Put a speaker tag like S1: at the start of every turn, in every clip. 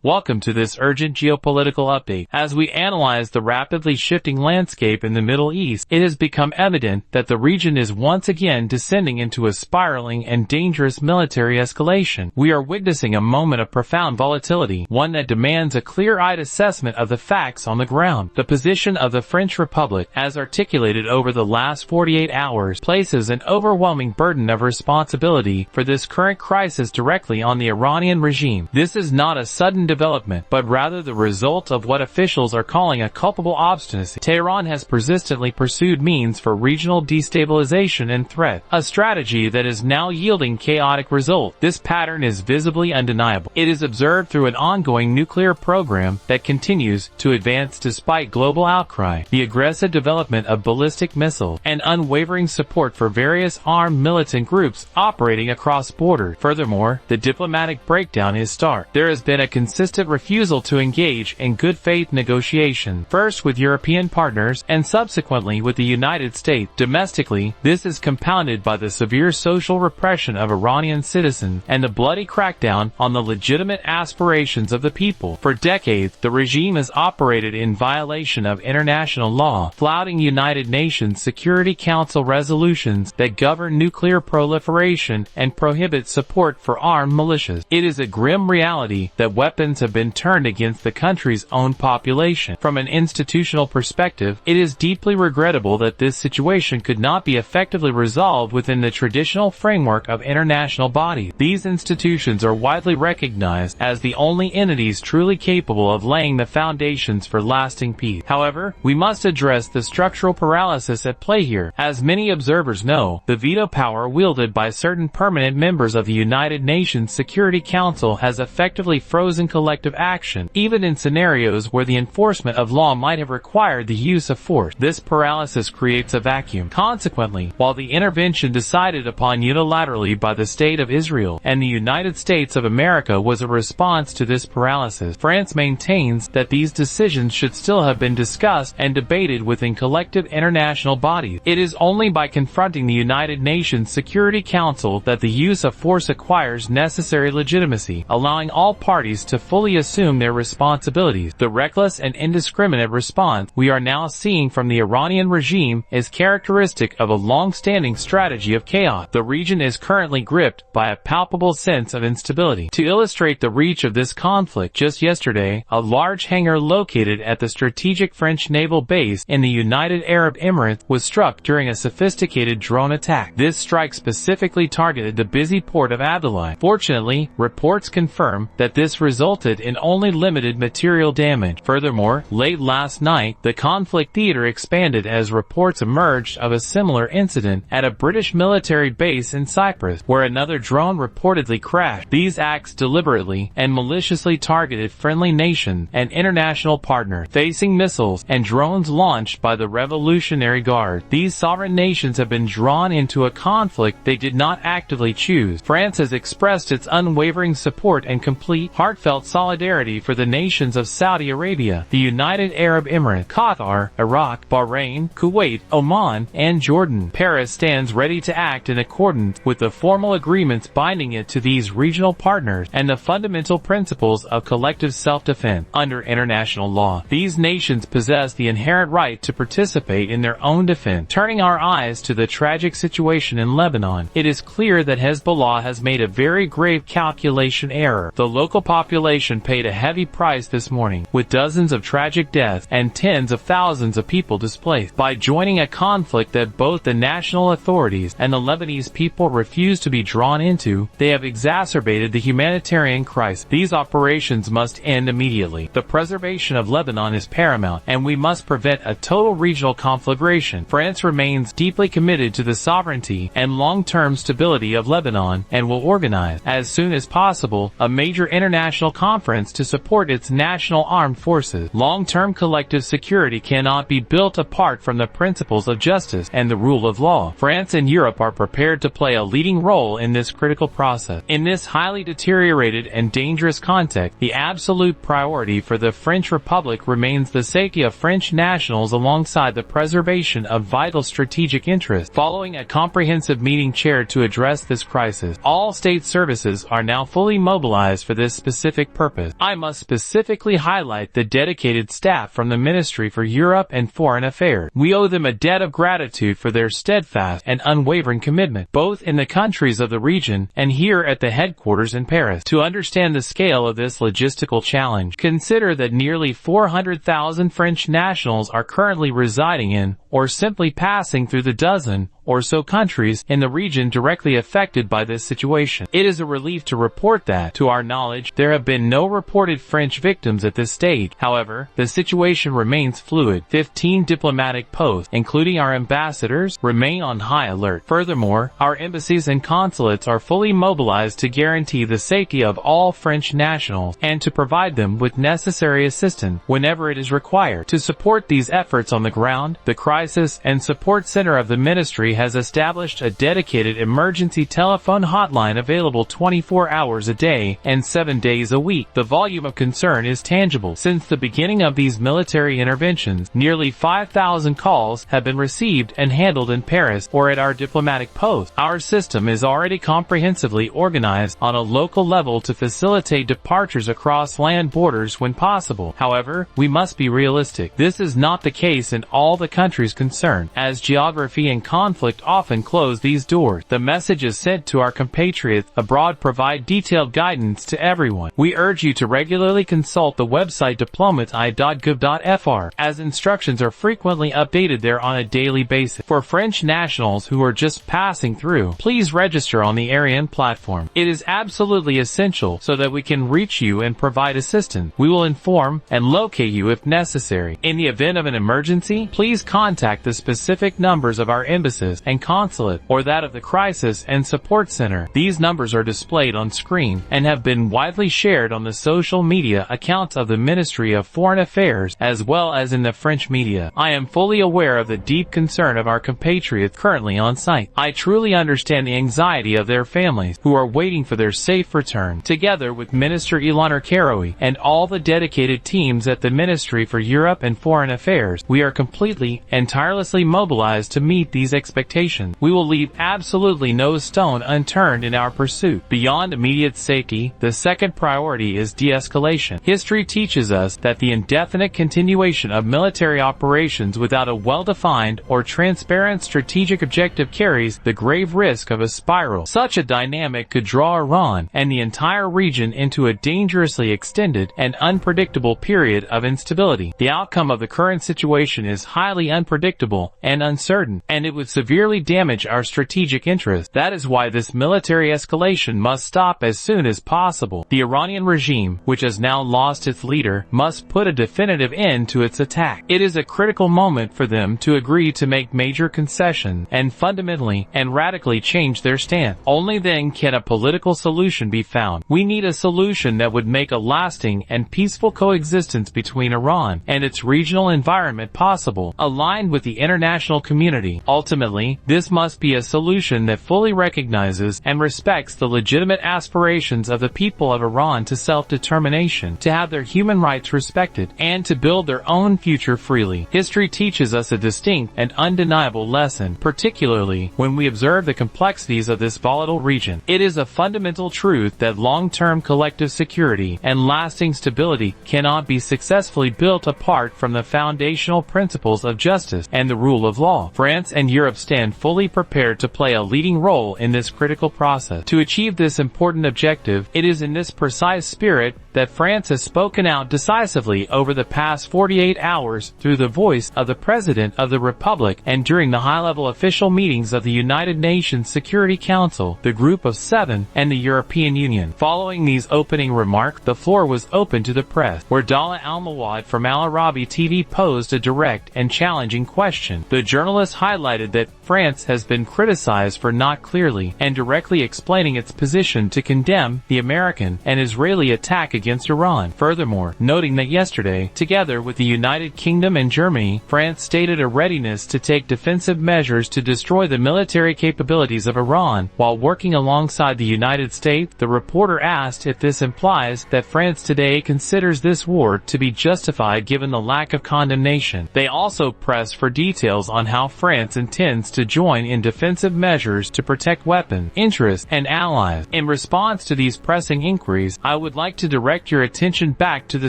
S1: Welcome to this urgent geopolitical update. As we analyze the rapidly shifting landscape in the Middle East, it has become evident that the region is once again descending into a spiraling and dangerous military escalation. We are witnessing a moment of profound volatility, one that demands a clear-eyed assessment of the facts on the ground. The position of the French Republic, as articulated over the last 48 hours, places an overwhelming burden of responsibility for this current crisis directly on the Iranian regime. This is not a sudden development, but rather the result of what officials are calling a culpable obstinacy. Tehran has persistently pursued means for regional destabilization and threat, a strategy that is now yielding chaotic results. This pattern is visibly undeniable. It is observed through an ongoing nuclear program that continues to advance despite global outcry, the aggressive development of ballistic missiles, and unwavering support for various armed militant groups operating across borders. Furthermore, the diplomatic breakdown is stark. There has been a consistent refusal to engage in good faith negotiation, first with European partners and subsequently with the United States. Domestically, this is compounded by the severe social repression of Iranian citizens and the bloody crackdown on the legitimate aspirations of the people. For decades, the regime has operated in violation of international law, flouting United Nations Security Council resolutions that govern nuclear proliferation and prohibit support for armed militias. It is a grim reality that weapons have been turned against the country's own population. From an institutional perspective, it is deeply regrettable that this situation could not be effectively resolved within the traditional framework of international bodies. These institutions are widely recognized as the only entities truly capable of laying the foundations for lasting peace. However, we must address the structural paralysis at play here. As many observers know, the veto power wielded by certain permanent members of the United Nations Security Council has effectively frozen collective action, even in scenarios where the enforcement of law might have required the use of force. This paralysis creates a vacuum. Consequently, while the intervention decided upon unilaterally by the State of Israel and the United States of America was a response to this paralysis, France maintains that these decisions should still have been discussed and debated within collective international bodies. It is only by confronting the United Nations Security Council that the use of force acquires necessary legitimacy, allowing all parties to fully assume their responsibilities. The reckless and indiscriminate response we are now seeing from the Iranian regime is characteristic of a long-standing strategy of chaos. The region is currently gripped by a palpable sense of instability. To illustrate the reach of this conflict, just yesterday, a large hangar located at the strategic French naval base in the United Arab Emirates was struck during a sophisticated drone attack. This strike specifically targeted the busy port of Abdullahi. Fortunately, reports confirm that this resulted in only limited material damage. Furthermore, late last night, the conflict theater expanded as reports emerged of a similar incident at a British military base in Cyprus, where another drone reportedly crashed. These acts deliberately and maliciously targeted friendly nations and international partners, facing missiles and drones launched by the Revolutionary Guard. These sovereign nations have been drawn into a conflict they did not actively choose. France has expressed its unwavering support and complete, heartfelt solidarity for the nations of Saudi Arabia, the United Arab Emirates, Qatar, Iraq, Bahrain, Kuwait, Oman, and Jordan. Paris stands ready to act in accordance with the formal agreements binding it to these regional partners and the fundamental principles of collective self-defense. Under international law, these nations possess the inherent right to participate in their own defense. Turning our eyes to the tragic situation in Lebanon, it is clear that Hezbollah has made a very grave calculation error. The local population paid a heavy price this morning, with dozens of tragic deaths and tens of thousands of people displaced. By joining a conflict that both the national authorities and the Lebanese people refuse to be drawn into, they have exacerbated the humanitarian crisis. These operations must end immediately. The preservation of Lebanon is paramount, and we must prevent a total regional conflagration. France remains deeply committed to the sovereignty and long-term stability of Lebanon and will organize, as soon as possible, a major international conference to support its national armed forces. Long-term collective security cannot be built apart from the principles of justice and the rule of law. France and Europe are prepared to play a leading role in this critical process. In this highly deteriorated and dangerous context, the absolute priority for the French Republic remains the safety of French nationals alongside the preservation of vital strategic interests. Following a comprehensive meeting chaired to address this crisis, all state services are now fully mobilized for this specific purpose. I must specifically highlight the dedicated staff from the Ministry for Europe and Foreign Affairs. We owe them a debt of gratitude for their steadfast and unwavering commitment, both in the countries of the region and here at the headquarters in Paris. To understand the scale of this logistical challenge, consider that nearly 400,000 French nationals are currently residing in, or simply passing through the dozen or so countries in the region directly affected by this situation. It is a relief to report that, to our knowledge, there have been no reported French victims at this stage. However, the situation remains fluid. 15 diplomatic posts, including our ambassadors, remain on high alert. Furthermore, our embassies and consulates are fully mobilized to guarantee the safety of all French nationals and to provide them with necessary assistance whenever it is required. To support these efforts on the ground, the Crisis and Support Center of the Ministry has established a dedicated emergency telephone hotline available 24 hours a day and 7 days a week. The volume of concern is tangible. Since the beginning of these military interventions, nearly 5,000 calls have been received and handled in Paris or at our diplomatic posts. Our system is already comprehensively organized on a local level to facilitate departures across land borders when possible. However, we must be realistic. This is not the case in all the countries concerned, as geography and conflict often close these doors. The messages sent to our compatriots abroad provide detailed guidance to everyone. We urge you to regularly consult the website diplomatie.gov.fr, as instructions are frequently updated there on a daily basis. For French nationals who are just passing through, please register on the Iranian platform. It is absolutely essential so that we can reach you and provide assistance. We will inform and locate you if necessary. In the event of an emergency, please contact the specific numbers of our embassies and consulate, or that of the Crisis and Support Center. These numbers are displayed on screen and have been widely shared on the social media accounts of the Ministry of Foreign Affairs as well as in the French media. I am fully aware of the deep concern of our compatriots currently on site. I truly understand the anxiety of their families who are waiting for their safe return. Together with Minister Ilhanur Karoui and all the dedicated teams at the Ministry for Europe and Foreign Affairs, we are completely and tirelessly mobilized to meet these expectations. We will leave absolutely no stone unturned in our pursuit. Beyond immediate safety, the second priority is de-escalation. History teaches us that the indefinite continuation of military operations without a well-defined or transparent strategic objective carries the grave risk of a spiral. Such a dynamic could draw Iran and the entire region into a dangerously extended and unpredictable period of instability. The outcome of the current situation is highly unpredictable and uncertain, and it would severely damage our strategic interests. That is why this military escalation must stop as soon as possible. The Iranian regime, which has now lost its leader, must put a definitive end to its attack. It is a critical moment for them to agree to make major concessions and fundamentally and radically change their stance. Only then can a political solution be found. We need a solution that would make a lasting and peaceful coexistence between Iran and its regional environment possible, aligned with the international community. Ultimately, this must be a solution that fully recognizes and respects the legitimate aspirations of the people of Iran to self-determination, to have their human rights respected, and to build their own future freely. History teaches us a distinct and undeniable lesson, particularly when we observe the complexities of this volatile region. It is a fundamental truth that long-term collective security and lasting stability cannot be successfully built apart from the foundational principles of justice and the rule of law. France and Europe stand fully prepared to play a leading role in this critical process. To achieve this important objective, it is in this precise spirit that France has spoken out decisively over the past 48 hours through the voice of the President of the Republic and during the high-level official meetings of the United Nations Security Council, the Group of Seven, and the European Union. Following these opening remarks, the floor was open to the press, where Dala Al-Mawad from Al Arabi TV posed a direct and challenging question. The journalist highlighted that France has been criticized for not clearly and directly explaining its position to condemn the American and Israeli attack against Iran. Furthermore, noting that yesterday, together with the United Kingdom and Germany, France stated a readiness to take defensive measures to destroy the military capabilities of Iran while working alongside the United States. The reporter asked if this implies that France today considers this war to be justified given the lack of condemnation. They also pressed for details on how France intends to join in defensive measures to protect weapons, interests, and allies. In response to these pressing inquiries, I would like to direct your attention back to the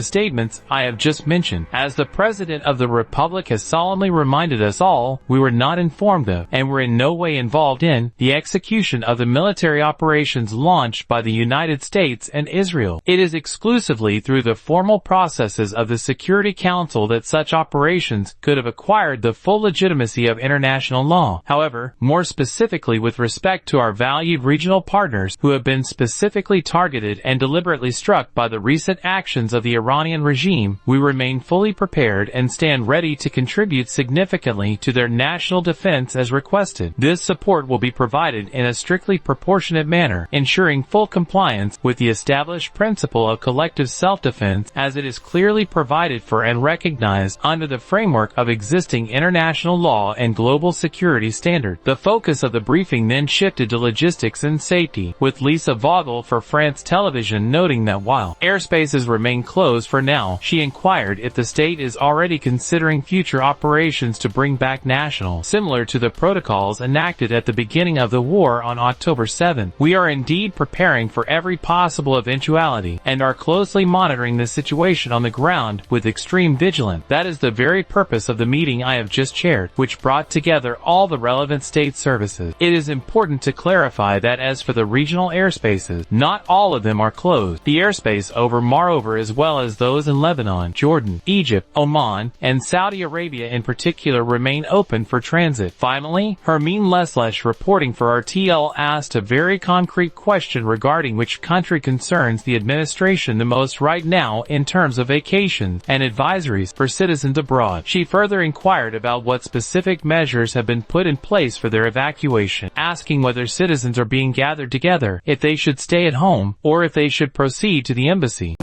S1: statements I have just mentioned. As the President of the Republic has solemnly reminded us all, we were not informed of, and were in no way involved in, the execution of the military operations launched by the United States and Israel. It is exclusively through the formal processes of the Security Council that such operations could have acquired the full legitimacy of international law. However, more specifically with respect to our valued regional partners who have been specifically targeted and deliberately struck by the recent actions of the Iranian regime, we remain fully prepared and stand ready to contribute significantly to their national defense as requested. This support will be provided in a strictly proportionate manner, ensuring full compliance with the established principle of collective self-defense as it is clearly provided for and recognized under the framework of existing international law and global security standards. The focus of the briefing then shifted to logistics and safety, with Lisa Vogel for France Television noting that while airspaces remain closed for now, she inquired if the state is already considering future operations to bring back nationals, similar to the protocols enacted at the beginning of the war on October 7. We are indeed preparing for every possible eventuality, and are closely monitoring the situation on the ground with extreme vigilance. That is the very purpose of the meeting I have just chaired, which brought together all the relevant state services. It is important to clarify that as for the regional airspaces, not all of them are closed. The airspace over moreover, as well as those in Lebanon, Jordan, Egypt, Oman, and Saudi Arabia in particular, remain open for transit. Finally, Hermine Leslesh reporting for RTL asked a very concrete question regarding which country concerns the administration the most right now in terms of vacations and advisories for citizens abroad. She further inquired about what specific measures have been put in place for their evacuation, asking whether citizens are being gathered together, if they should stay at home, or if they should proceed to the embassy.